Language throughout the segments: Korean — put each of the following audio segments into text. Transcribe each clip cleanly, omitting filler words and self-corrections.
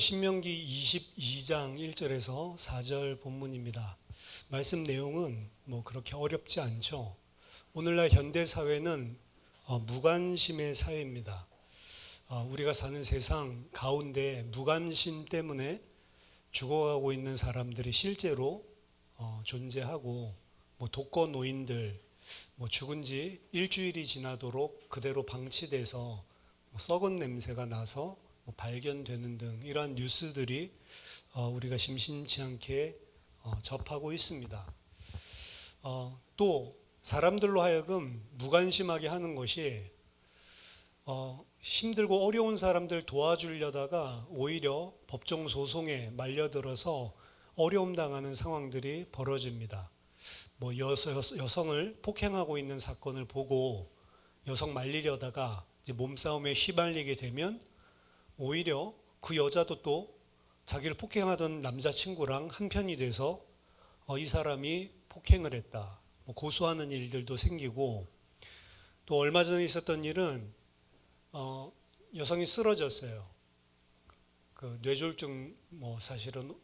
신명기 22장 1절에서 4절 본문입니다. 말씀 내용은 그렇게 어렵지 않죠. 오늘날 현대 사회는 무관심의 사회입니다. 우리가 사는 세상 가운데 무관심 때문에 죽어가고 있는 사람들이 실제로 존재하고, 독거노인들 죽은 지 일주일이 지나도록 그대로 방치돼서 썩은 냄새가 나서 발견되는 등 이러한 뉴스들이 우리가 심심치 않게 접하고 있습니다. 또 사람들로 하여금 무관심하게 하는 것이 힘들고 어려운 사람들 도와주려다가 오히려 법정 소송에 말려들어서 어려움 당하는 상황들이 벌어집니다. 여성을 폭행하고 있는 사건을 보고 여성 말리려다가 이제 몸싸움에 휘말리게 되면 오히려 그 여자도 또 자기를 폭행하던 남자친구랑 한편이 돼서 이 사람이 폭행을 했다, 고소하는 일들도 생기고, 또 얼마 전에 있었던 일은 여성이 쓰러졌어요. 그 뇌졸중 사실은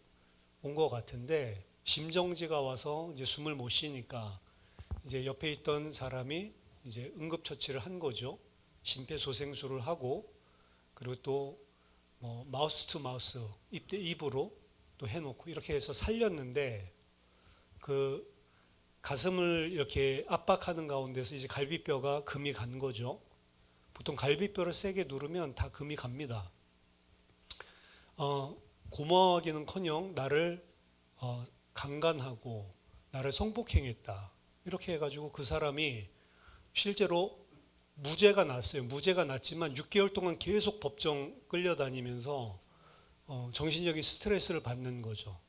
온 것 같은데 심정지가 와서 이제 숨을 못 쉬니까 이제 옆에 있던 사람이 이제 응급처치를 한 거죠. 심폐소생술을 하고, 그리고 또 마우스 투 마우스, 입 대 입으로 또 해놓고 이렇게 해서 살렸는데, 그 가슴을 이렇게 압박하는 가운데서 이제 갈비뼈가 금이 간 거죠. 보통 갈비뼈를 세게 누르면 다 금이 갑니다. 고마워하기는커녕 나를 강간하고 나를 성폭행했다, 이렇게 해가지고 그 사람이 실제로 무죄가 났어요. 무죄가 났지만 6개월 동안 계속 법정 끌려다니면서 정신적인 스트레스를 받는 거죠.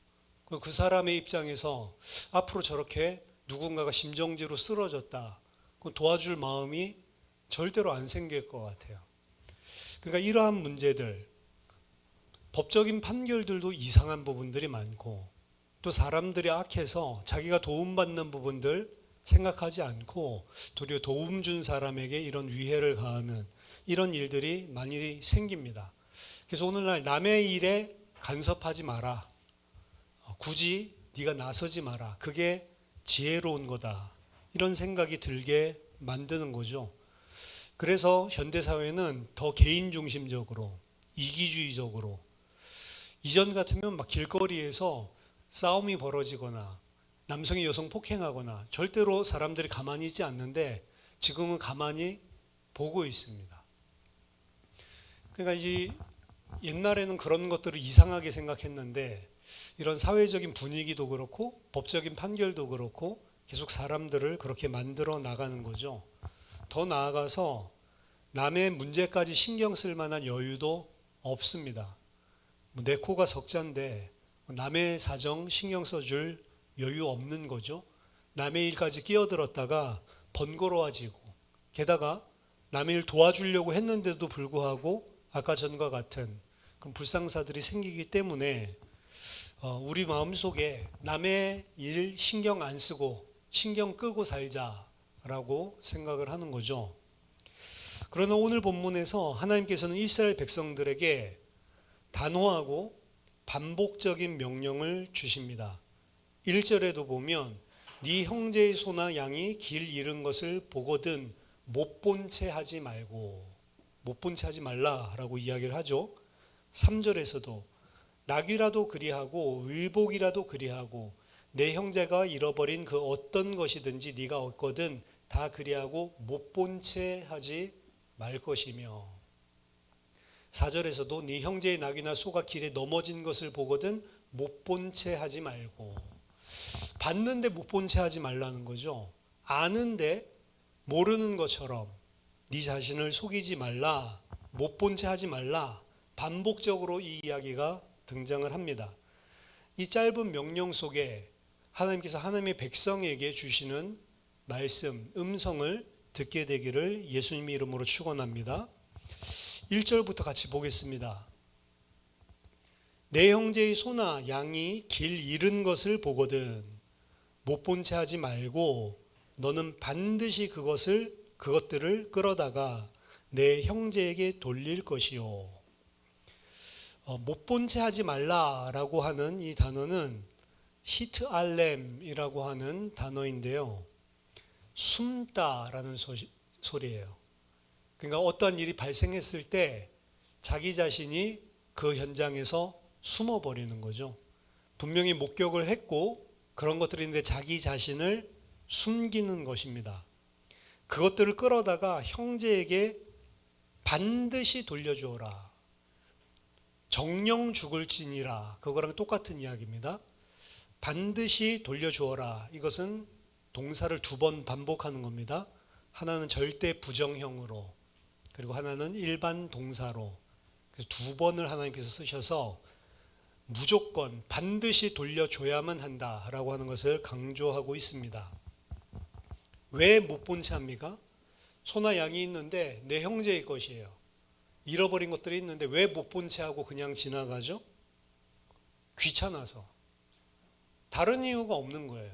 그 사람의 입장에서 앞으로 저렇게 누군가가 심정지로 쓰러졌다, 도와줄 마음이 절대로 안 생길 것 같아요. 그러니까 이러한 문제들, 법적인 판결들도 이상한 부분들이 많고, 또 사람들이 악해서 자기가 도움받는 부분들 생각하지 않고 도리어 도움 준 사람에게 이런 위해를 가하는 이런 일들이 많이 생깁니다. 그래서 오늘날 남의 일에 간섭하지 마라, 굳이 네가 나서지 마라, 그게 지혜로운 거다, 이런 생각이 들게 만드는 거죠. 그래서 현대사회는 더 개인중심적으로, 이기주의적으로, 이전 같으면 막 길거리에서 싸움이 벌어지거나 남성이 여성 폭행하거나 절대로 사람들이 가만히 있지 않는데 지금은 가만히 보고 있습니다. 그러니까 옛날에는 그런 것들을 이상하게 생각했는데 이런 사회적인 분위기도 그렇고 법적인 판결도 그렇고 계속 사람들을 그렇게 만들어 나가는 거죠. 더 나아가서 남의 문제까지 신경 쓸 만한 여유도 없습니다. 내 코가 석잔데 남의 사정 신경 써줄 여유 없는 거죠. 남의 일까지 끼어들었다가 번거로워지고, 게다가 남의 일 도와주려고 했는데도 불구하고 아까 전과 같은 그런 불상사들이 생기기 때문에 우리 마음속에 남의 일 신경 안 쓰고 신경 끄고 살자라고 생각을 하는 거죠. 그러나 오늘 본문에서 하나님께서는 이스라엘 백성들에게 단호하고 반복적인 명령을 주십니다. 1절에도 보면 네 형제의 소나 양이 길 잃은 것을 보거든 못 본 채 하지 말고, 못 본 채 하지 말라라고 이야기를 하죠. 3절에서도 낙이라도 그리하고 의복이라도 그리하고 내 형제가 잃어버린 그 어떤 것이든지 네가 얻거든 다 그리하고 못 본 채 하지 말 것이며, 4절에서도 네 형제의 낙이나 소가 길에 넘어진 것을 보거든 못 본 채 하지 말고, 봤는데 못 본 채 하지 말라는 거죠. 아는데 모르는 것처럼 네 자신을 속이지 말라, 못 본 채 하지 말라, 반복적으로 이 이야기가 등장을 합니다. 이 짧은 명령 속에 하나님께서 하나님의 백성에게 주시는 말씀, 음성을 듣게 되기를 예수님의 이름으로 축원합니다. 1절부터 같이 보겠습니다. 내 형제의 소나 양이 길 잃은 것을 보거든 못 본 채 하지 말고 너는 반드시 그것들을 끌어다가 내 형제에게 돌릴 것이요. 못 본 채 하지 말라라고 하는 이 단어는 히트알렘이라고 하는 단어인데요. 숨다라는 소리예요. 그러니까 어떠한 일이 발생했을 때 자기 자신이 그 현장에서 숨어버리는 거죠. 분명히 목격을 했고 그런 것들이 있는데 자기 자신을 숨기는 것입니다. 그것들을 끌어다가 형제에게 반드시 돌려주어라. 정령 죽을지니라. 그거랑 똑같은 이야기입니다. 반드시 돌려주어라. 이것은 동사를 2번 반복하는 겁니다. 하나는 절대 부정형으로, 그리고 하나는 일반 동사로. 그래서 2번을 하나님께서 쓰셔서 무조건 반드시 돌려줘야만 한다라고 하는 것을 강조하고 있습니다. 왜 못 본 채 합니까? 소나 양이 있는데 내 형제의 것이에요. 잃어버린 것들이 있는데 왜 못 본 채 하고 그냥 지나가죠? 귀찮아서. 다른 이유가 없는 거예요.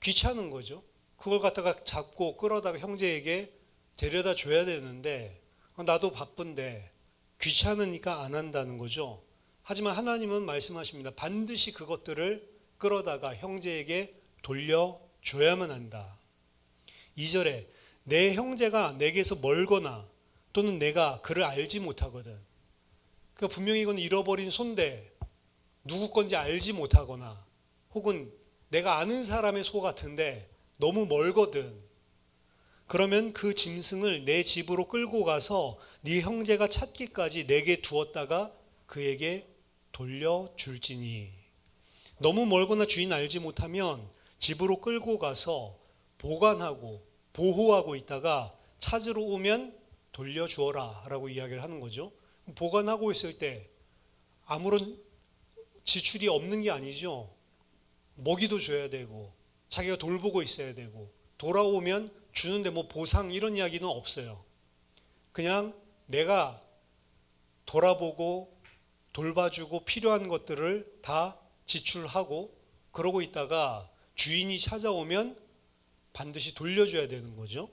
귀찮은 거죠. 그걸 갖다가 잡고 끌어다가 형제에게 데려다 줘야 되는데 나도 바쁜데 귀찮으니까 안 한다는 거죠. 하지만 하나님은 말씀하십니다. 반드시 그것들을 끌어다가 형제에게 돌려줘야만 한다. 2절에 내 형제가 내게서 멀거나 또는 내가 그를 알지 못하거든. 그러니까 분명히 이건 잃어버린 소인데 누구 건지 알지 못하거나 혹은 내가 아는 사람의 소 같은데 너무 멀거든. 그러면 그 짐승을 내 집으로 끌고 가서 네 형제가 찾기까지 내게 두었다가 그에게 돌려줄지니. 너무 멀거나 주인 알지 못하면 집으로 끌고 가서 보관하고 보호하고 있다가 찾으러 오면 돌려주어라 라고 이야기를 하는 거죠. 보관하고 있을 때 아무런 지출이 없는 게 아니죠. 먹이도 줘야 되고 자기가 돌보고 있어야 되고 돌아오면 주는데 뭐 보상 이런 이야기는 없어요. 그냥 내가 돌아보고 돌봐주고 필요한 것들을 다 지출하고 그러고 있다가 주인이 찾아오면 반드시 돌려줘야 되는 거죠.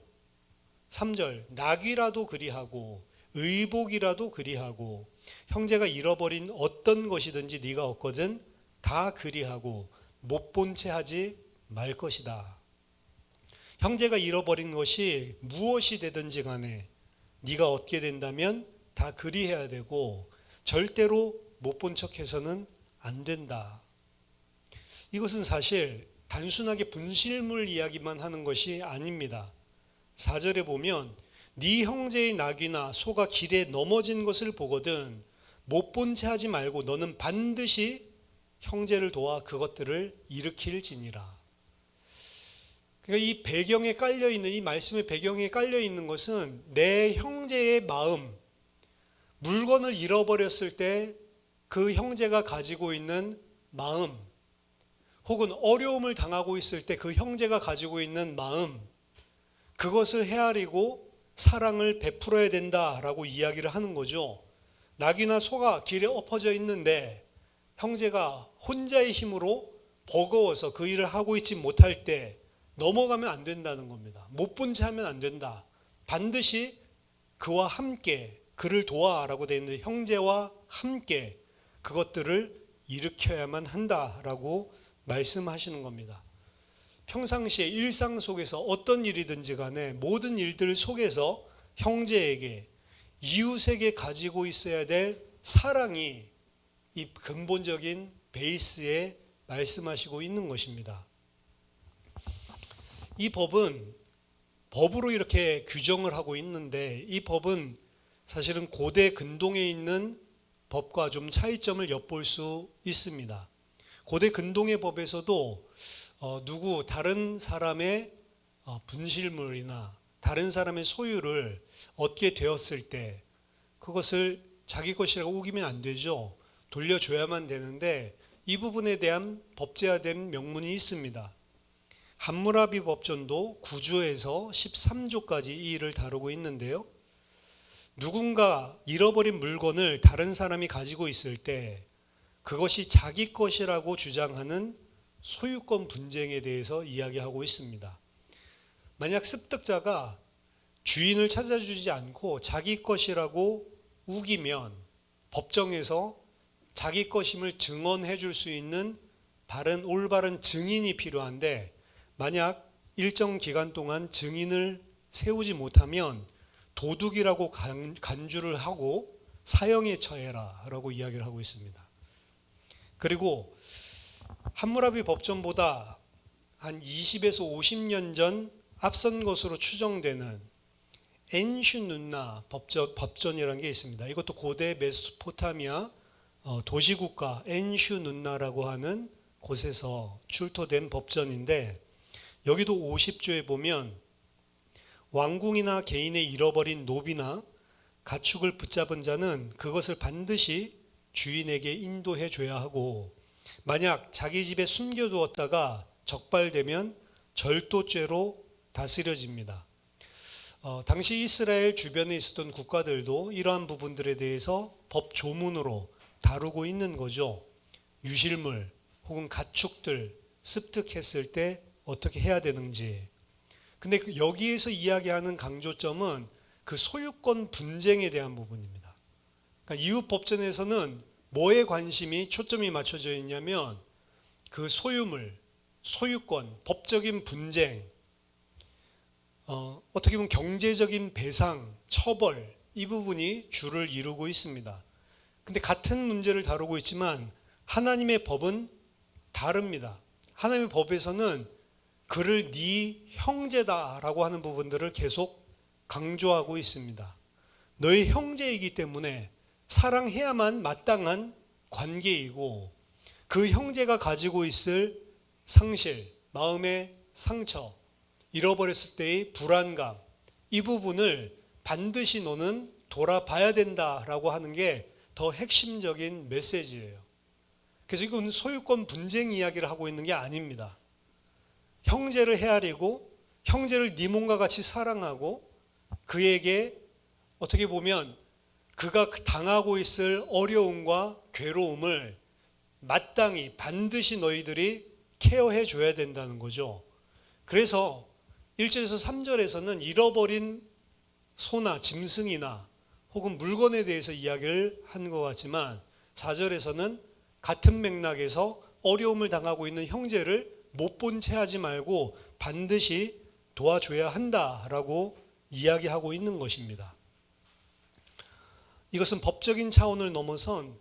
3절 낙이라도 그리하고 의복이라도 그리하고 형제가 잃어버린 어떤 것이든지 네가 얻거든 다 그리하고 못 본 채 하지 말 것이다. 형제가 잃어버린 것이 무엇이 되든지 간에 네가 얻게 된다면 다 그리해야 되고 절대로 못 본 척해서는 안 된다. 이것은 사실 단순하게 분실물 이야기만 하는 것이 아닙니다. 4절에 보면 네 형제의 낙이나 소가 길에 넘어진 것을 보거든 못 본 채 하지 말고 너는 반드시 형제를 도와 그것들을 일으킬지니라. 그러니까 이 배경에 깔려 있는 이 말씀의 배경에 깔려 있는 것은 내 형제의 마음, 물건을 잃어버렸을 때 그 형제가 가지고 있는 마음, 혹은 어려움을 당하고 있을 때 그 형제가 가지고 있는 마음, 그것을 헤아리고 사랑을 베풀어야 된다라고 이야기를 하는 거죠. 낙이나 소가 길에 엎어져 있는데 형제가 혼자의 힘으로 버거워서 그 일을 하고 있지 못할 때 넘어가면 안 된다는 겁니다. 못 본 채 하면 안 된다. 반드시 그와 함께 그를 도와라고 되어 있는데 형제와 함께 그것들을 일으켜야만 한다라고 말씀하시는 겁니다. 평상시에 일상 속에서 어떤 일이든지 간에 모든 일들 속에서 형제에게 이웃에게 가지고 있어야 될 사랑이 이 근본적인 베이스에 말씀하시고 있는 것입니다. 이 법은 법으로 이렇게 규정을 하고 있는데 이 법은 사실은 고대 근동에 있는 법과 좀 차이점을 엿볼 수 있습니다. 고대 근동의 법에서도 다른 사람의 분실물이나 다른 사람의 소유를 얻게 되었을 때 그것을 자기 것이라고 우기면 안 되죠. 돌려줘야만 되는데 이 부분에 대한 법제화된 명문이 있습니다. 함무라비 법전도 9조에서 13조까지 이 일을 다루고 있는데요. 누군가 잃어버린 물건을 다른 사람이 가지고 있을 때 그것이 자기 것이라고 주장하는 소유권 분쟁에 대해서 이야기하고 있습니다. 만약 습득자가 주인을 찾아주지 않고 자기 것이라고 우기면 법정에서 자기 것임을 증언해 줄 수 있는 올바른 증인이 필요한데, 만약 일정 기간 동안 증인을 세우지 못하면 도둑이라고 간주를 하고 사형에 처해라 라고 이야기를 하고 있습니다. 그리고 함무라비 법전보다 한 20에서 50년 전 앞선 것으로 추정되는 엔슈눈나 법전이라는 게 있습니다. 이것도 고대 메소포타미아 도시국가 엔슈눈나라고 하는 곳에서 출토된 법전인데, 여기도 50조에 보면 왕궁이나 개인의 잃어버린 노비나 가축을 붙잡은 자는 그것을 반드시 주인에게 인도해 줘야 하고, 만약 자기 집에 숨겨두었다가 적발되면 절도죄로 다스려집니다. 당시 이스라엘 주변에 있었던 국가들도 이러한 부분들에 대해서 법 조문으로 다루고 있는 거죠. 유실물 혹은 가축들 습득했을 때 어떻게 해야 되는지. 근데 여기에서 이야기하는 강조점은 그 소유권 분쟁에 대한 부분입니다. 그러니까 이웃 법전에서는 뭐에 관심이 초점이 맞춰져 있냐면 그 소유물, 소유권, 법적인 분쟁, 어떻게 보면 경제적인 배상, 처벌, 이 부분이 주를 이루고 있습니다. 근데 같은 문제를 다루고 있지만 하나님의 법은 다릅니다. 하나님의 법에서는 그를 네 형제다라고 하는 부분들을 계속 강조하고 있습니다. 너의 형제이기 때문에 사랑해야만 마땅한 관계이고, 그 형제가 가지고 있을 상실, 마음의 상처, 잃어버렸을 때의 불안감, 이 부분을 반드시 너는 돌아봐야 된다라고 하는 게 더 핵심적인 메시지예요. 그래서 이건 소유권 분쟁 이야기를 하고 있는 게 아닙니다. 형제를 헤아리고 형제를 네 몸과 같이 사랑하고 그에게 어떻게 보면 그가 당하고 있을 어려움과 괴로움을 마땅히 반드시 너희들이 케어해 줘야 된다는 거죠. 그래서 1절에서 3절에서는 잃어버린 소나 짐승이나 혹은 물건에 대해서 이야기를 한 것 같지만 4절에서는 같은 맥락에서 어려움을 당하고 있는 형제를 못 본 채 하지 말고 반드시 도와줘야 한다라고 이야기하고 있는 것입니다. 이것은 법적인 차원을 넘어선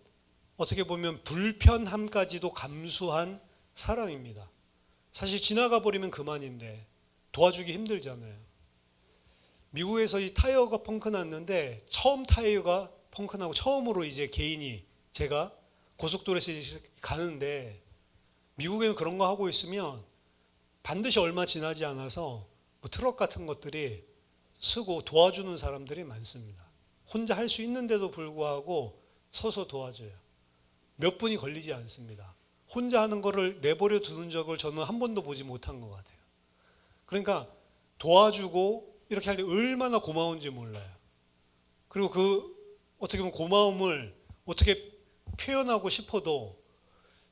어떻게 보면 불편함까지도 감수한 사랑입니다. 사실 지나가 버리면 그만인데 도와주기 힘들잖아요. 미국에서 이 타이어가 펑크 났는데 처음 타이어가 펑크 나고 처음으로 이제 개인이 제가 고속도로에서 가는데, 미국에는 그런 거 하고 있으면 반드시 얼마 지나지 않아서 뭐 트럭 같은 것들이 쓰고 도와주는 사람들이 많습니다. 혼자 할 수 있는데도 불구하고 서서 도와줘요. 몇 분이 걸리지 않습니다. 혼자 하는 거를 내버려 두는 적을 저는 한 번도 보지 못한 것 같아요. 그러니까 도와주고 이렇게 할 때 얼마나 고마운지 몰라요. 그리고 그 어떻게 보면 고마움을 어떻게 표현하고 싶어도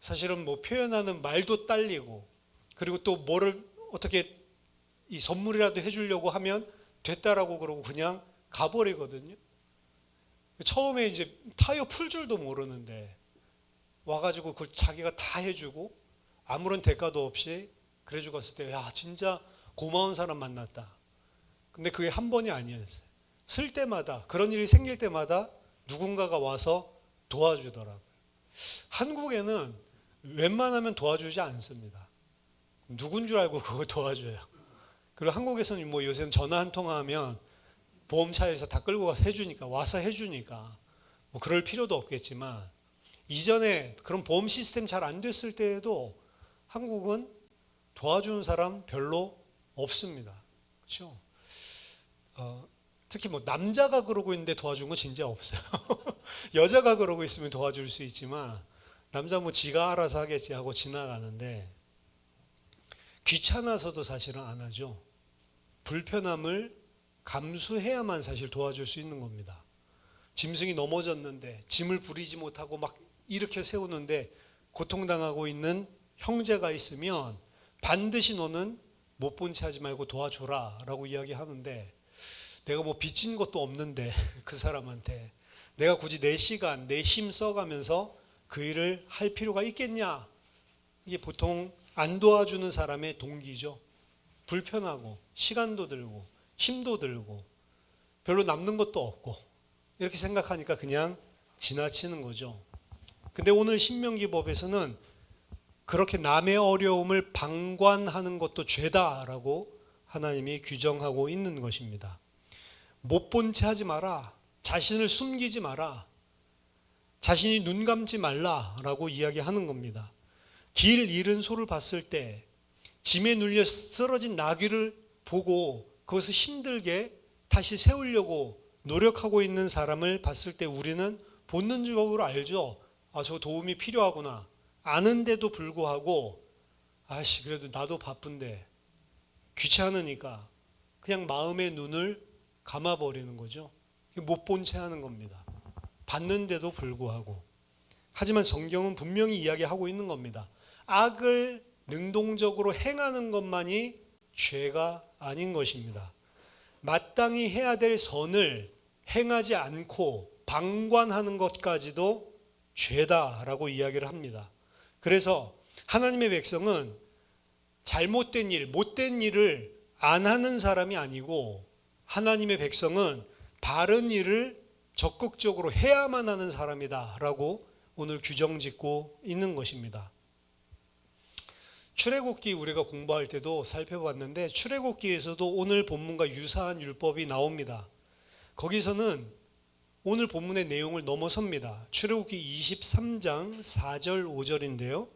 사실은 뭐 표현하는 말도 딸리고, 그리고 또 뭐를 어떻게 이 선물이라도 해주려고 하면 됐다라고 그러고 그냥 가버리거든요. 처음에 이제 타이어 풀 줄도 모르는데 와가지고 그걸 자기가 다 해주고 아무런 대가도 없이 그래주고 갔을 때, 야, 진짜 고마운 사람 만났다. 근데 그게 한 번이 아니었어요. 쓸 때마다, 그런 일이 생길 때마다 누군가가 와서 도와주더라고요. 한국에는 웬만하면 도와주지 않습니다. 누군 줄 알고 그걸 도와줘요. 그리고 한국에서는 뭐 요새는 전화 한 통화하면 보험차에서 다 끌고 가서 해주니까, 와서 해주니까 뭐 그럴 필요도 없겠지만, 이전에 그런 보험 시스템 잘 안 됐을 때에도 한국은 도와주는 사람 별로 없습니다. 그렇죠? 특히 뭐 남자가 그러고 있는데 도와준 건 진짜 없어요. 여자가 그러고 있으면 도와줄 수 있지만 남자 뭐 지가 알아서 하겠지 하고 지나가는데, 귀찮아서도 사실은 안 하죠. 불편함을 감수해야만 사실 도와줄 수 있는 겁니다. 짐승이 넘어졌는데 짐을 부리지 못하고 막 일으켜 세우는데 고통당하고 있는 형제가 있으면 반드시 너는 못 본 채 하지 말고 도와줘라 라고 이야기하는데, 내가 뭐 빚진 것도 없는데 그 사람한테 내가 굳이 내 시간, 내 힘 써가면서 그 일을 할 필요가 있겠냐? 이게 보통 안 도와주는 사람의 동기죠. 불편하고 시간도 들고 힘도 들고 별로 남는 것도 없고 이렇게 생각하니까 그냥 지나치는 거죠. 근데 오늘 신명기법에서는 그렇게 남의 어려움을 방관하는 것도 죄다라고 하나님이 규정하고 있는 것입니다. 못 본 채 하지 마라. 자신을 숨기지 마라. 자신이 눈 감지 말라라고 이야기하는 겁니다. 길 잃은 소를 봤을 때 짐에 눌려 쓰러진 나귀를 보고 그것을 힘들게 다시 세우려고 노력하고 있는 사람을 봤을 때 우리는 본능적으로 알죠. 아, 저 도움이 필요하구나. 아는데도 불구하고 아씨 그래도 나도 바쁜데 귀찮으니까 그냥 마음의 눈을 감아버리는 거죠. 못 본 채 하는 겁니다. 봤는데도 불구하고. 하지만 성경은 분명히 이야기하고 있는 겁니다. 악을 능동적으로 행하는 것만이 죄가 아닌 것입니다. 마땅히 해야 될 선을 행하지 않고 방관하는 것까지도 죄다라고 이야기를 합니다. 그래서 하나님의 백성은 잘못된 일, 못된 일을 안 하는 사람이 아니고 하나님의 백성은 바른 일을 적극적으로 해야만 하는 사람이다라고 오늘 규정짓고 있는 것입니다. 출애굽기 우리가 공부할 때도 살펴봤는데 출애굽기에서도 오늘 본문과 유사한 율법이 나옵니다. 거기서는 오늘 본문의 내용을 넘어섭니다. 출애굽기 23장 4절 5절인데요.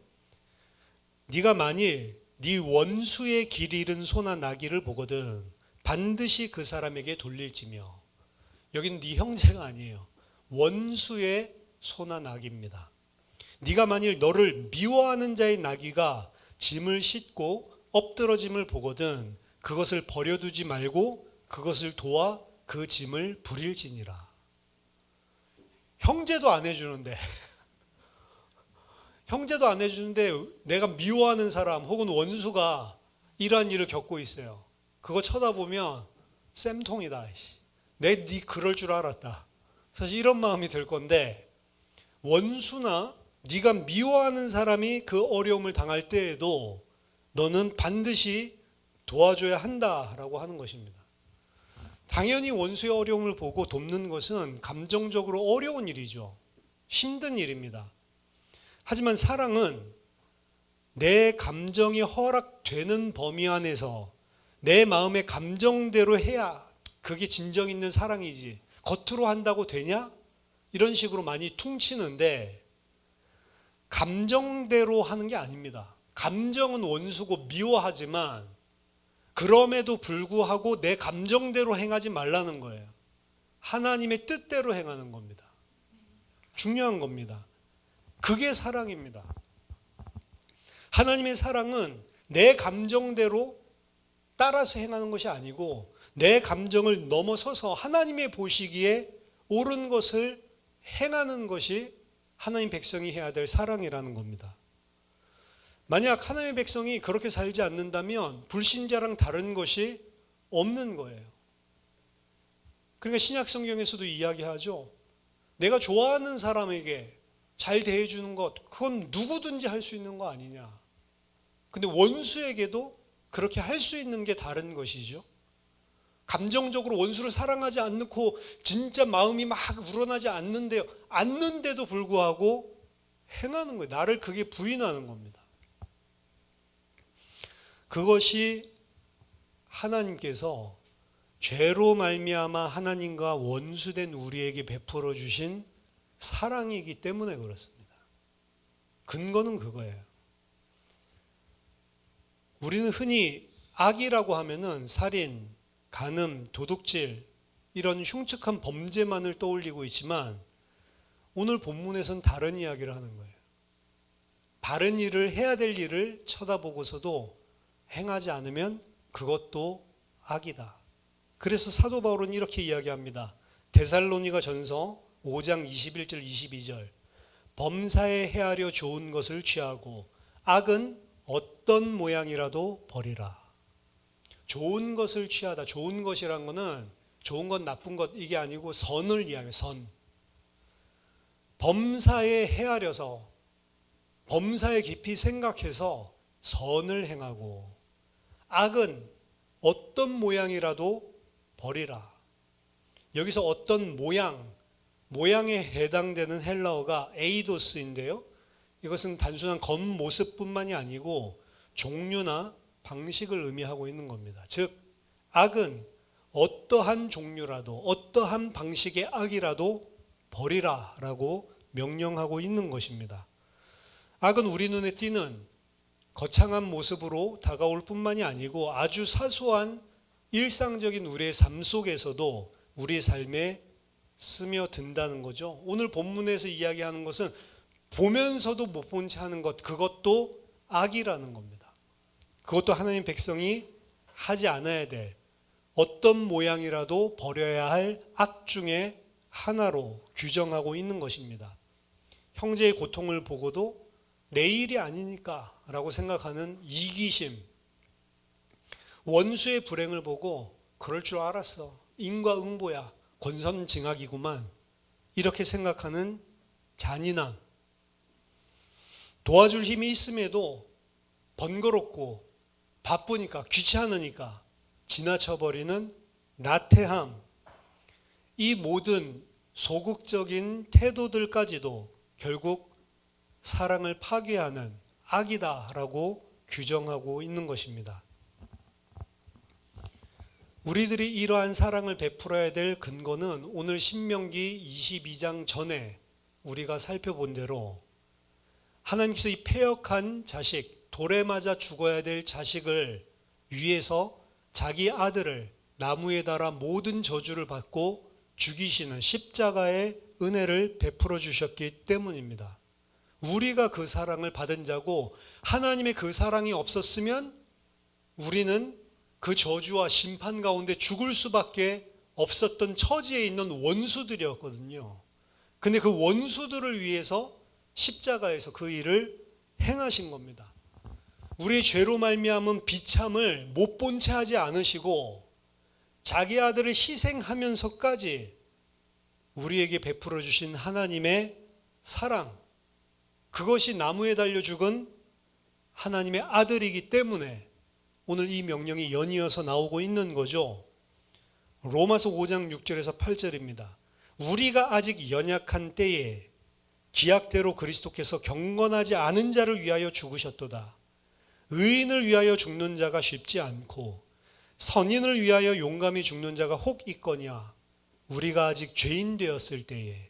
네가 만일 네 원수의 길 잃은 소나 나귀를 보거든 반드시 그 사람에게 돌릴지며. 여기는 네 형제가 아니에요. 원수의 소나 나귀입니다. 네가 만일 너를 미워하는 자의 나귀가 짐을 싣고 엎드러짐을 보거든 그것을 버려두지 말고 그것을 도와 그 짐을 부릴지니라. 형제도 안 해주는데 형제도 안 해주는데 내가 미워하는 사람 혹은 원수가 이러한 일을 겪고 있어요. 그거 쳐다보면 쌤통이다. 네 그럴 줄 알았다. 사실 이런 마음이 들 건데 원수나 네가 미워하는 사람이 그 어려움을 당할 때에도 너는 반드시 도와줘야 한다라고 하는 것입니다. 당연히 원수의 어려움을 보고 돕는 것은 감정적으로 어려운 일이죠. 힘든 일입니다. 하지만 사랑은 내 감정이 허락되는 범위 안에서 내 마음의 감정대로 해야 그게 진정 있는 사랑이지 겉으로 한다고 되냐? 이런 식으로 많이 퉁치는데 감정대로 하는 게 아닙니다. 감정은 원수고 미워하지만 그럼에도 불구하고 내 감정대로 행하지 말라는 거예요. 하나님의 뜻대로 행하는 겁니다. 중요한 겁니다. 그게 사랑입니다. 하나님의 사랑은 내 감정대로 따라서 행하는 것이 아니고 내 감정을 넘어서서 하나님의 보시기에 옳은 것을 행하는 것이 하나님 백성이 해야 될 사랑이라는 겁니다. 만약 하나님의 백성이 그렇게 살지 않는다면 불신자랑 다른 것이 없는 거예요. 그러니까 신약 성경에서도 이야기하죠. 내가 좋아하는 사람에게 잘 대해주는 것, 그건 누구든지 할 수 있는 거 아니냐. 근데 원수에게도 그렇게 할 수 있는 게 다른 것이죠. 감정적으로 원수를 사랑하지 않고 진짜 마음이 막 우러나지 않는데도 불구하고 행하는 거예요. 나를 그게 부인하는 겁니다. 그것이 하나님께서 죄로 말미암아 하나님과 원수된 우리에게 베풀어 주신 사랑이기 때문에 그렇습니다. 근거는 그거예요. 우리는 흔히 악이라고 하면은 살인, 간음, 도둑질 이런 흉측한 범죄만을 떠올리고 있지만 오늘 본문에서는 다른 이야기를 하는 거예요. 바른 일을 해야 될 일을 쳐다보고서도 행하지 않으면 그것도 악이다. 그래서 사도 바울은 이렇게 이야기합니다. 데살로니가 전서 5장 21절 22절 범사에 헤아려 좋은 것을 취하고 악은 어떤 모양이라도 버리라. 좋은 것을 취하다. 좋은 것이란 거는 좋은 것 나쁜 것 이게 아니고 선을 이야기해요. 선. 범사에 헤아려서 범사에 깊이 생각해서 선을 행하고 악은 어떤 모양이라도 버리라. 여기서 어떤 모양에 해당되는 헬라어가 에이도스인데요. 이것은 단순한 겉모습뿐만이 아니고 종류나 방식을 의미하고 있는 겁니다. 즉 악은 어떠한 종류라도 어떠한 방식의 악이라도 버리라 라고 명령하고 있는 것입니다. 악은 우리 눈에 띄는 거창한 모습으로 다가올 뿐만이 아니고 아주 사소한 일상적인 우리의 삶 속에서도 우리의 삶에 스며든다는 거죠. 오늘 본문에서 이야기하는 것은 보면서도 못 본 채 하는 것, 그것도 악이라는 겁니다. 그것도 하나님 백성이 하지 않아야 될 어떤 모양이라도 버려야 할 악 중에 하나로 규정하고 있는 것입니다. 형제의 고통을 보고도 내 일이 아니니까 라고 생각하는 이기심, 원수의 불행을 보고 그럴 줄 알았어, 인과응보야, 권선징악이구만, 이렇게 생각하는 잔인함, 도와줄 힘이 있음에도 번거롭고 바쁘니까 귀찮으니까 지나쳐버리는 나태함, 이 모든 소극적인 태도들까지도 결국 사랑을 파괴하는 악이다라고 규정하고 있는 것입니다. 우리들이 이러한 사랑을 베풀어야 될 근거는 오늘 신명기 22장 전에 우리가 살펴본 대로 하나님께서 이 패역한 자식, 돌에 맞아 죽어야 될 자식을 위해서 자기 아들을 나무에 달아 모든 저주를 받고 죽이시는 십자가의 은혜를 베풀어 주셨기 때문입니다. 우리가 그 사랑을 받은 자고 하나님의 그 사랑이 없었으면 우리는 그 저주와 심판 가운데 죽을 수밖에 없었던 처지에 있는 원수들이었거든요. 근데 그 원수들을 위해서 십자가에서 그 일을 행하신 겁니다. 우리의 죄로 말미암은 비참을 못 본 채 하지 않으시고 자기 아들을 희생하면서까지 우리에게 베풀어 주신 하나님의 사랑, 그것이 나무에 달려 죽은 하나님의 아들이기 때문에 오늘 이 명령이 연이어서 나오고 있는 거죠. 로마서 5장 6절에서 8절입니다. 우리가 아직 연약한 때에 기약대로 그리스도께서 경건하지 않은 자를 위하여 죽으셨도다. 의인을 위하여 죽는 자가 쉽지 않고 선인을 위하여 용감히 죽는 자가 혹 있거냐. 우리가 아직 죄인 되었을 때에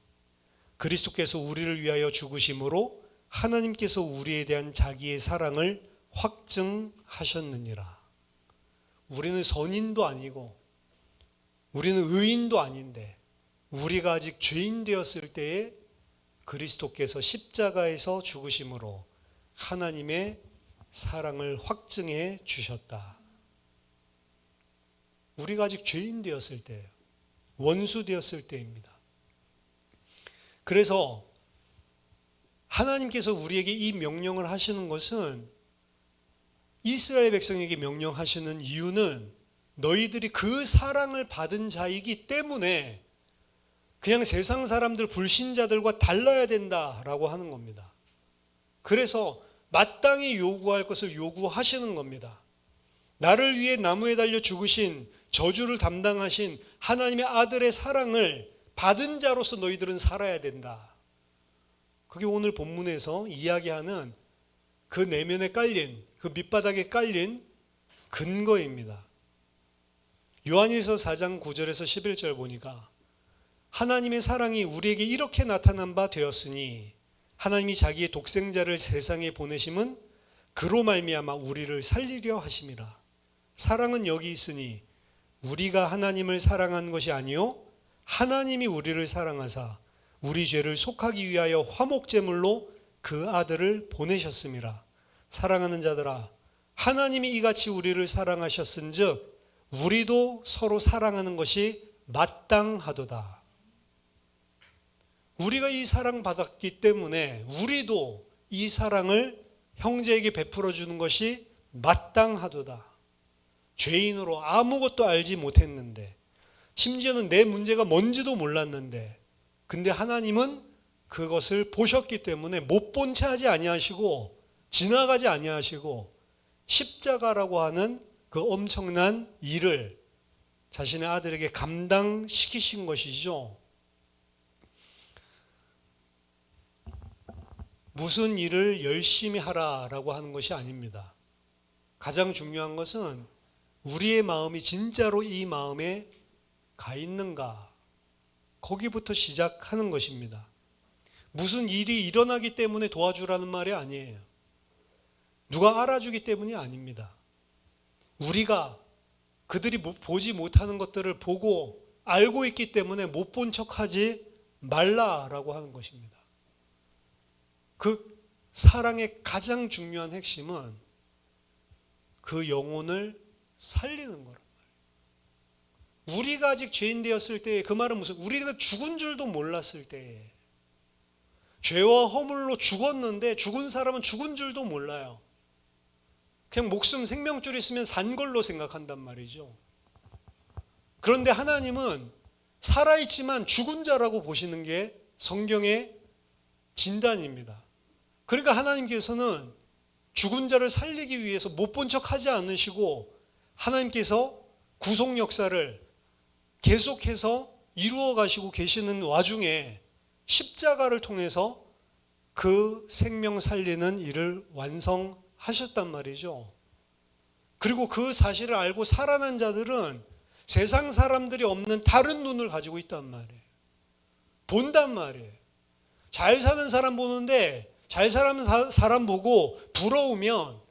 그리스도께서 우리를 위하여 죽으심으로 하나님께서 우리에 대한 자기의 사랑을 확증하셨느니라. 우리는 선인도 아니고 우리는 의인도 아닌데 우리가 아직 죄인 되었을 때에 그리스도께서 십자가에서 죽으심으로 하나님의 사랑을 확증해 주셨다. 우리가 아직 죄인 되었을 때예요. 원수 되었을 때입니다. 그래서 하나님께서 우리에게 이 명령을 하시는 것은, 이스라엘 백성에게 명령하시는 이유는 너희들이 그 사랑을 받은 자이기 때문에 그냥 세상 사람들, 불신자들과 달라야 된다라고 하는 겁니다. 그래서 마땅히 요구할 것을 요구하시는 겁니다. 나를 위해 나무에 달려 죽으신, 저주를 담당하신 하나님의 아들의 사랑을 받은 자로서 너희들은 살아야 된다. 그게 오늘 본문에서 이야기하는 그 내면에 깔린, 그 밑바닥에 깔린 근거입니다. 요한일서 4장 9절에서 11절 보니까 하나님의 사랑이 우리에게 이렇게 나타난 바 되었으니 하나님이 자기의 독생자를 세상에 보내심은 그로 말미암아 우리를 살리려 하심이라. 사랑은 여기 있으니 우리가 하나님을 사랑한 것이 아니요 하나님이 우리를 사랑하사 우리 죄를 속하기 위하여 화목제물로 그 아들을 보내셨음이라. 사랑하는 자들아, 하나님이 이같이 우리를 사랑하셨은즉 우리도 서로 사랑하는 것이 마땅하도다. 우리가 이 사랑 받았기 때문에 우리도 이 사랑을 형제에게 베풀어 주는 것이 마땅하도다. 죄인으로 아무것도 알지 못했는데, 심지어는 내 문제가 뭔지도 몰랐는데, 근데 하나님은 그것을 보셨기 때문에 못 본 채 하지 아니하시고 지나가지 아니하시고 십자가라고 하는 그 엄청난 일을 자신의 아들에게 감당시키신 것이죠. 무슨 일을 열심히 하라라고 하는 것이 아닙니다. 가장 중요한 것은 우리의 마음이 진짜로 이 마음에 가 있는가, 거기부터 시작하는 것입니다. 무슨 일이 일어나기 때문에 도와주라는 말이 아니에요. 누가 알아주기 때문이 아닙니다. 우리가 그들이 보지 못하는 것들을 보고 알고 있기 때문에 못 본 척하지 말라라고 하는 것입니다. 그 사랑의 가장 중요한 핵심은 그 영혼을 살리는 거란 말이에요. 우리가 아직 죄인 되었을 때, 그 말은 무슨, 우리가 죽은 줄도 몰랐을 때에, 죄와 허물로 죽었는데 죽은 사람은 죽은 줄도 몰라요. 그냥 목숨 생명줄 있으면 산 걸로 생각한단 말이죠. 그런데 하나님은 살아있지만 죽은 자라고 보시는 게 성경의 진단입니다. 그러니까 하나님께서는 죽은 자를 살리기 위해서 못 본 척 하지 않으시고 하나님께서 구속 역사를 계속해서 이루어 가시고 계시는 와중에 십자가를 통해서 그 생명 살리는 일을 완성하셨단 말이죠. 그리고 그 사실을 알고 살아난 자들은 세상 사람들이 없는 다른 눈을 가지고 있단 말이에요. 본단 말이에요. 잘 사는 사람 보는데 잘 사는 사람 보고 부러우면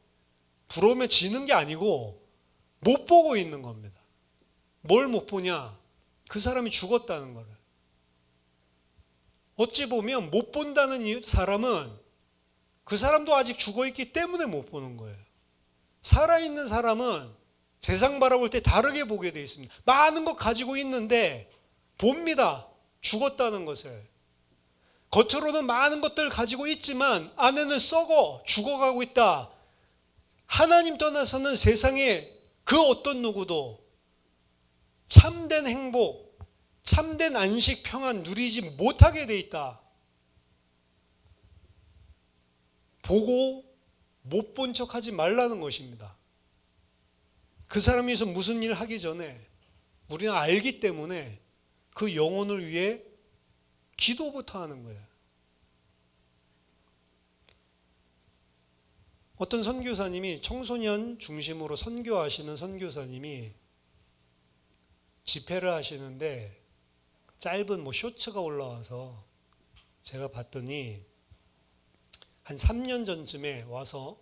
지는 게 아니고 못 보고 있는 겁니다. 뭘 못 보냐? 그 사람이 죽었다는 거를. 어찌 보면 못 본다는 이 사람은 그 사람도 아직 죽어있기 때문에 못 보는 거예요. 살아있는 사람은 세상 바라볼 때 다르게 보게 되어 있습니다. 많은 것 가지고 있는데 봅니다. 죽었다는 것을. 겉으로는 많은 것들 가지고 있지만 안에는 썩어 죽어가고 있다. 하나님 떠나서는 세상에 그 어떤 누구도 참된 행복, 참된 안식, 평안 누리지 못하게 돼 있다. 보고 못 본 척하지 말라는 것입니다. 그 사람이서 무슨 일 하기 전에 우리는 알기 때문에 그 영혼을 위해 기도부터 하는 거예요. 어떤 선교사님이, 청소년 중심으로 선교하시는 선교사님이 집회를 하시는데 짧은 쇼츠가 올라와서 제가 봤더니 한 3년 전쯤에 와서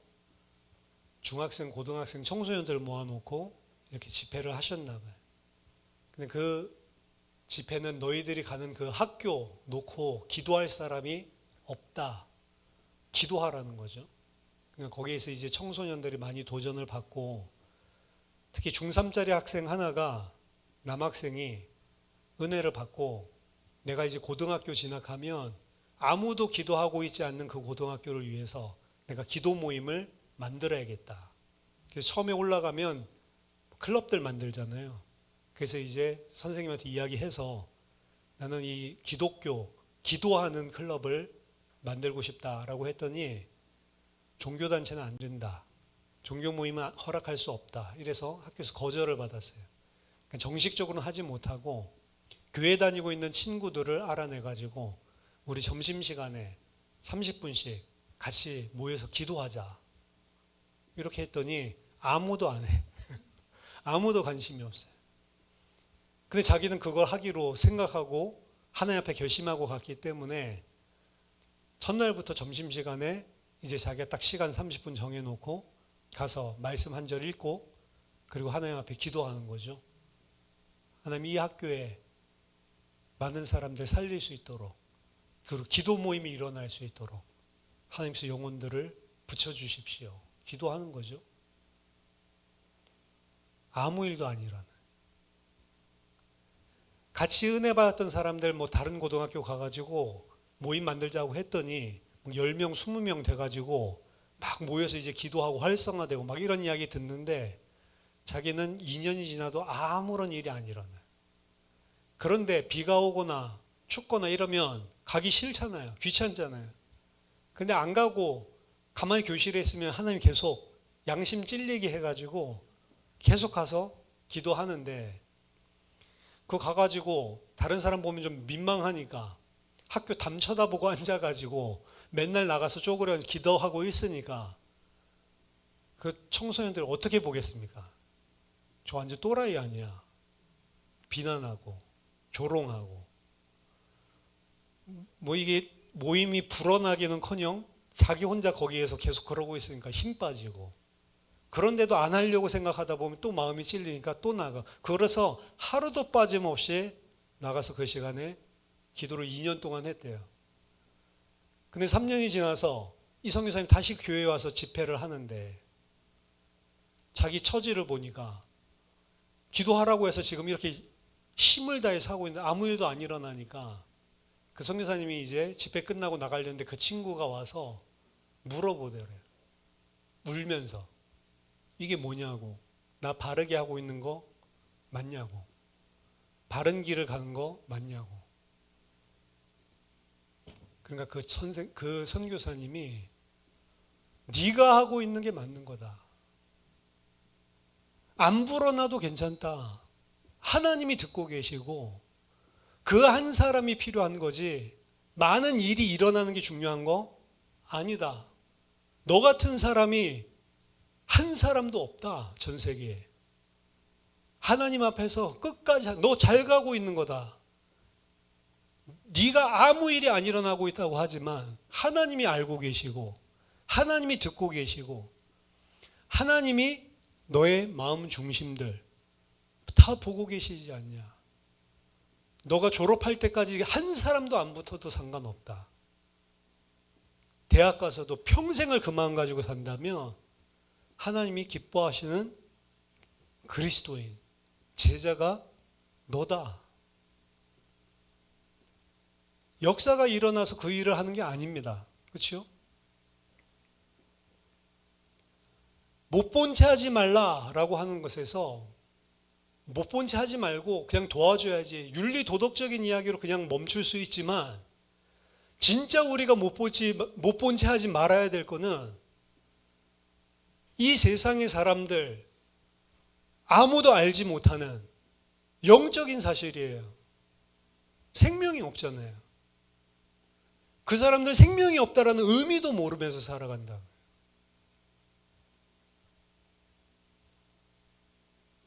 중학생, 고등학생, 청소년들 모아놓고 이렇게 집회를 하셨나 봐요. 근데 그 집회는 너희들이 가는 그 학교 놓고 기도할 사람이 없다. 기도하라는 거죠. 그러니까 거기에서 이제 청소년들이 많이 도전을 받고, 특히 중3짜리 학생 하나가, 남학생이 은혜를 받고 내가 이제 고등학교 진학하면 아무도 기도하고 있지 않는 그 고등학교를 위해서 내가 기도 모임을 만들어야겠다. 그래서 처음에 올라가면 클럽들 만들잖아요. 그래서 이제 선생님한테 이야기해서 나는 이 기독교, 기도하는 클럽을 만들고 싶다라고 했더니 종교단체는 안 된다. 종교 모임은 허락할 수 없다. 이래서 학교에서 거절을 받았어요. 그러니까 정식적으로는 하지 못하고 교회 다니고 있는 친구들을 알아내가지고 우리 점심시간에 30분씩 같이 모여서 기도하자. 이렇게 했더니 아무도 안 해. 아무도 관심이 없어요. 근데 자기는 그걸 하기로 생각하고 하나님 앞에 결심하고 갔기 때문에 첫날부터 점심시간에 이제 자기가 딱 시간 30분 정해놓고 가서 말씀 한 절 읽고 그리고 하나님 앞에 기도하는 거죠. 하나님, 이 학교에 많은 사람들 살릴 수 있도록, 그리고 기도 모임이 일어날 수 있도록 하나님께서 영혼들을 붙여주십시오. 기도하는 거죠. 아무 일도 아니라는. 같이 은혜 받았던 사람들 다른 고등학교 가가지고 모임 만들자고 했더니 10명, 20명 돼가지고 막 모여서 이제 기도하고 활성화되고 막 이런 이야기 듣는데 자기는 2년이 지나도 아무런 일이 안 일어나요. 그런데 비가 오거나 춥거나 이러면 가기 싫잖아요. 귀찮잖아요. 근데 안 가고 가만히 교실에 있으면 하나님 계속 양심 찔리게 해가지고 계속 가서 기도하는데, 그거 가가지고 다른 사람 보면 좀 민망하니까 학교 담 쳐다보고 앉아가지고 맨날 나가서 쪼그려 기도하고 있으니까 그 청소년들 어떻게 보겠습니까? 저 완전 또라이 아니야. 비난하고 조롱하고, 뭐 이게 모임이 불어나기는커녕 자기 혼자 거기에서 계속 그러고 있으니까 힘 빠지고, 그런데도 안 하려고 생각하다 보면 또 마음이 찔리니까 또 나가. 그래서 하루도 빠짐없이 나가서 그 시간에 기도를 2년 동안 했대요. 근데 3년이 지나서 이 선교사님 다시 교회에 와서 집회를 하는데 자기 처지를 보니까 기도하라고 해서 지금 이렇게 힘을 다해서 하고 있는데 아무 일도 안 일어나니까 그 선교사님이 이제 집회 끝나고 나가려는데 그 친구가 와서 물어보더래요. 울면서. 이게 뭐냐고. 나 바르게 하고 있는 거 맞냐고. 바른 길을 가는 거 맞냐고. 그러니까 그 선교사님이 네가 하고 있는 게 맞는 거다. 안 불어나도 괜찮다. 하나님이 듣고 계시고 그 한 사람이 필요한 거지 많은 일이 일어나는 게 중요한 거 아니다. 너 같은 사람이 한 사람도 없다. 전 세계에. 하나님 앞에서 끝까지 너 잘 가고 있는 거다. 네가 아무 일이 안 일어나고 있다고 하지만 하나님이 알고 계시고 하나님이 듣고 계시고 하나님이 너의 마음 중심들 다 보고 계시지 않냐. 너가 졸업할 때까지 한 사람도 안 붙어도 상관없다. 대학 가서도 평생을 그 마음 가지고 산다면 하나님이 기뻐하시는 그리스도인, 제자가 너다. 역사가 일어나서 그 일을 하는 게 아닙니다. 그렇죠? 못 본 채 하지 말라라고 하는 것에서 못 본 채 하지 말고 그냥 도와줘야지, 윤리 도덕적인 이야기로 그냥 멈출 수 있지만 진짜 우리가 못 본 채 하지 말아야 될 거는 이 세상의 사람들 아무도 알지 못하는 영적인 사실이에요. 생명이 없잖아요. 그 사람들 생명이 없다라는 의미도 모르면서 살아간다.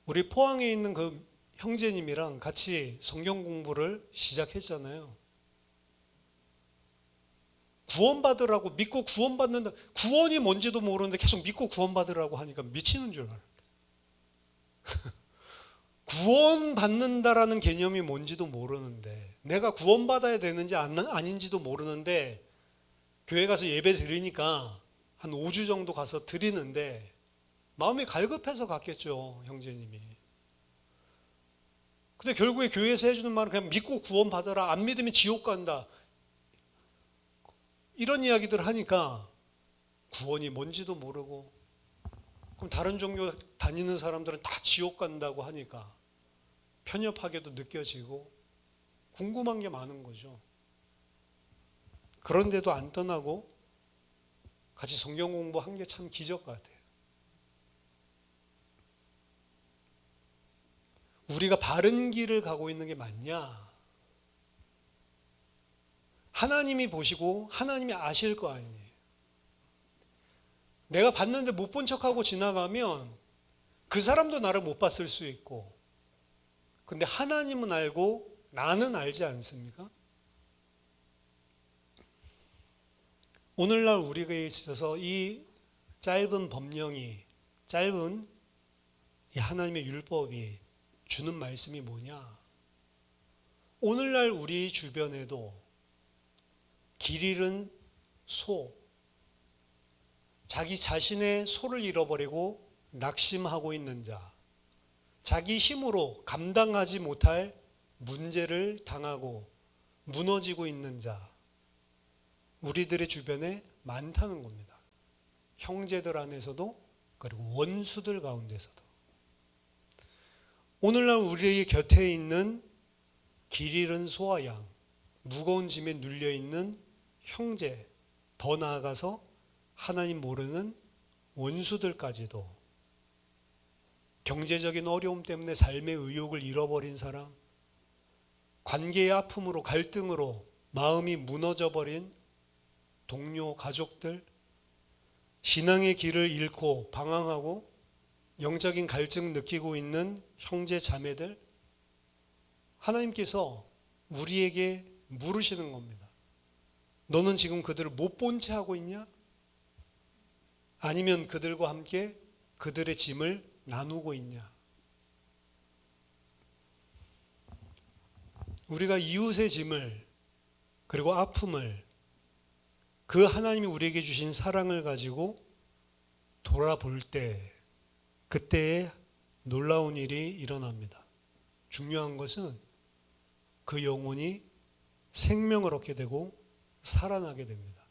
우리 포항에 있는 그 형제님이랑 같이 성경 공부를 시작했잖아요. 구원받으라고 믿고 구원받는다. 구원이 뭔지도 모르는데 계속 믿고 구원받으라고 하니까 미치는 줄 알아요. 구원받는다라는 개념이 뭔지도 모르는데, 내가 구원받아야 되는지 아닌지도 모르는데 교회 가서 예배 드리니까 한 5주 정도 가서 드리는데 마음이 갈급해서 갔겠죠, 형제님이. 근데 결국에 교회에서 해주는 말은 그냥 믿고 구원받아라. 안 믿으면 지옥 간다. 이런 이야기들 하니까 구원이 뭔지도 모르고, 그럼 다른 종교 다니는 사람들은 다 지옥 간다고 하니까 편협하게도 느껴지고 궁금한 게 많은 거죠. 그런데도 안 떠나고 같이 성경 공부한 게 참 기적 같아요. 우리가 바른 길을 가고 있는 게 맞냐? 하나님이 보시고 하나님이 아실 거 아니에요. 내가 봤는데 못 본 척하고 지나가면 그 사람도 나를 못 봤을 수 있고, 근데 하나님은 알고 나는 알지 않습니까? 오늘날 우리에게 있어서 이 짧은 법령이, 짧은 이 하나님의 율법이 주는 말씀이 뭐냐? 오늘날 우리 주변에도 길 잃은 소, 자기 자신의 소를 잃어버리고 낙심하고 있는 자, 자기 힘으로 감당하지 못할 문제를 당하고 무너지고 있는 자, 우리들의 주변에 많다는 겁니다. 형제들 안에서도, 그리고 원수들 가운데서도. 오늘날 우리의 곁에 있는 길 잃은 소와 양, 무거운 짐에 눌려 있는 형제, 더 나아가서 하나님 모르는 원수들까지도, 경제적인 어려움 때문에 삶의 의욕을 잃어버린 사람, 관계의 아픔으로 갈등으로 마음이 무너져버린 동료, 가족들, 신앙의 길을 잃고 방황하고 영적인 갈증 느끼고 있는 형제, 자매들, 하나님께서 우리에게 물으시는 겁니다. 너는 지금 그들을 못 본 채 하고 있냐? 아니면 그들과 함께 그들의 짐을 나누고 있냐? 우리가 이웃의 짐을, 그리고 아픔을, 그 하나님이 우리에게 주신 사랑을 가지고 돌아볼 때, 그때에 놀라운 일이 일어납니다. 중요한 것은 그 영혼이 생명을 얻게 되고 살아나게 됩니다.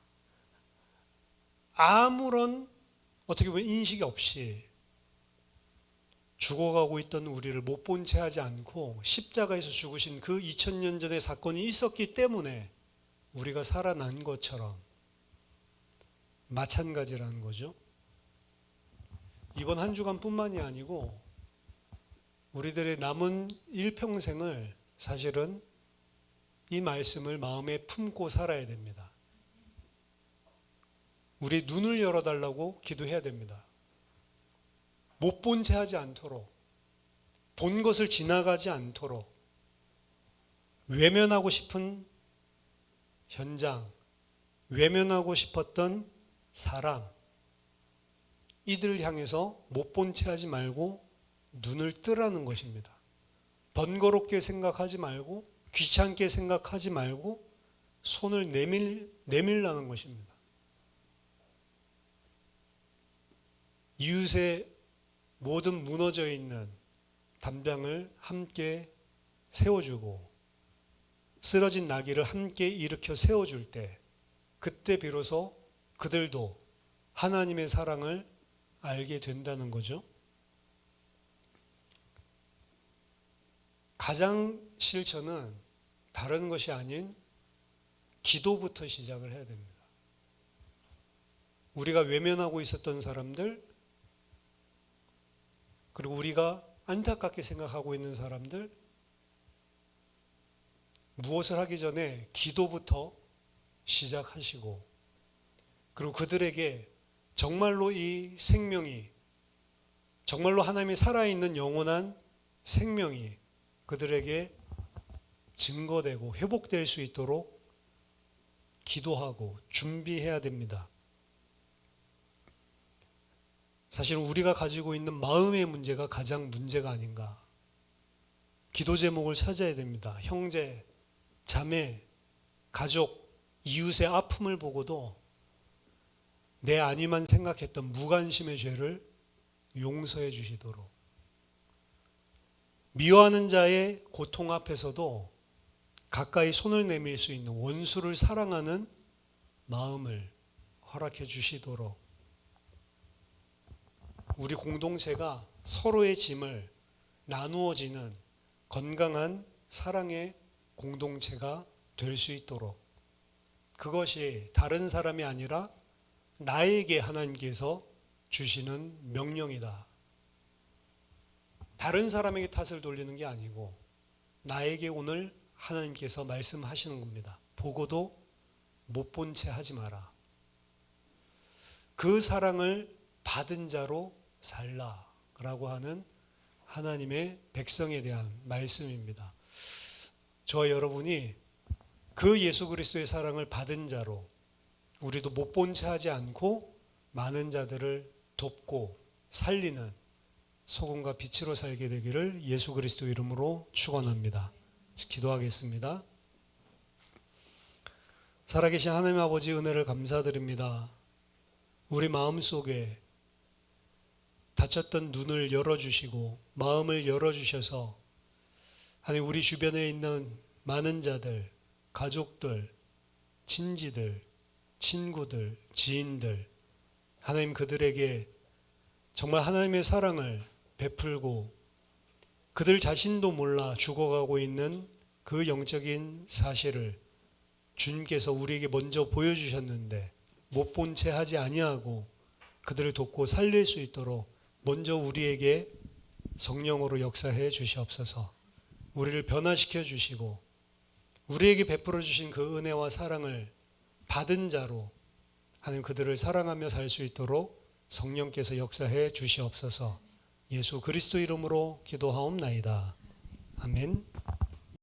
아무런 어떻게 보면 인식이 없이 죽어가고 있던 우리를 못 본 채 하지 않고 십자가에서 죽으신 그 2000년 전의 사건이 있었기 때문에 우리가 살아난 것처럼 마찬가지라는 거죠. 이번 한 주간뿐만이 아니고 우리들의 남은 일평생을 사실은 이 말씀을 마음에 품고 살아야 됩니다. 우리 눈을 열어달라고 기도해야 됩니다. 못 본 채 하지 않도록, 본 것을 지나가지 않도록, 외면하고 싶은 현장, 외면하고 싶었던 사람, 이들을 향해서 못 본 채 하지 말고 눈을 뜨라는 것입니다. 번거롭게 생각하지 말고, 귀찮게 생각하지 말고 손을 내밀라는 것입니다. 이웃의 모든 무너져 있는 담장을 함께 세워주고 쓰러진 나귀를 함께 일으켜 세워줄 때, 그때 비로소 그들도 하나님의 사랑을 알게 된다는 거죠. 가장 실천은 다른 것이 아닌 기도부터 시작을 해야 됩니다. 우리가 외면하고 있었던 사람들, 그리고 우리가 안타깝게 생각하고 있는 사람들, 무엇을 하기 전에 기도부터 시작하시고, 그리고 그들에게 정말로 이 생명이, 정말로 하나님이 살아있는 영원한 생명이 그들에게 증거되고 회복될 수 있도록 기도하고 준비해야 됩니다. 사실 우리가 가지고 있는 마음의 문제가 가장 문제가 아닌가. 기도 제목을 찾아야 됩니다. 형제, 자매, 가족, 이웃의 아픔을 보고도 내 안위만 생각했던 무관심의 죄를 용서해 주시도록, 미워하는 자의 고통 앞에서도 가까이 손을 내밀 수 있는 원수를 사랑하는 마음을 허락해 주시도록, 우리 공동체가 서로의 짐을 나누어지는 건강한 사랑의 공동체가 될 수 있도록, 그것이 다른 사람이 아니라 나에게 하나님께서 주시는 명령이다. 다른 사람에게 탓을 돌리는 게 아니고 나에게 오늘 하나님께서 말씀하시는 겁니다. 보고도 못 본 채 하지 마라. 그 사랑을 받은 자로 살라라고 하는 하나님의 백성에 대한 말씀입니다. 저와 여러분이 그 예수 그리스도의 사랑을 받은 자로 우리도 못 본 채 하지 않고 많은 자들을 돕고 살리는 소금과 빛으로 살게 되기를 예수 그리스도 이름으로 축원합니다. 기도하겠습니다. 살아계신 하나님 아버지, 은혜를 감사드립니다. 우리 마음속에 닫혔던 눈을 열어주시고 마음을 열어주셔서 하나님, 우리 주변에 있는 많은 자들, 가족들, 친지들, 친구들, 지인들, 하나님, 그들에게 정말 하나님의 사랑을 베풀고 그들 자신도 몰라 죽어가고 있는 그 영적인 사실을 주님께서 우리에게 먼저 보여주셨는데 못 본 채 하지 아니하고 그들을 돕고 살릴 수 있도록 먼저 우리에게 성령으로 역사해 주시옵소서. 우리를 변화시켜 주시고 우리에게 베풀어 주신 그 은혜와 사랑을 받은 자로 하나님 그들을 사랑하며 살 수 있도록 성령께서 역사해 주시옵소서. 예수 그리스도 이름으로 기도하옵나이다. 아멘.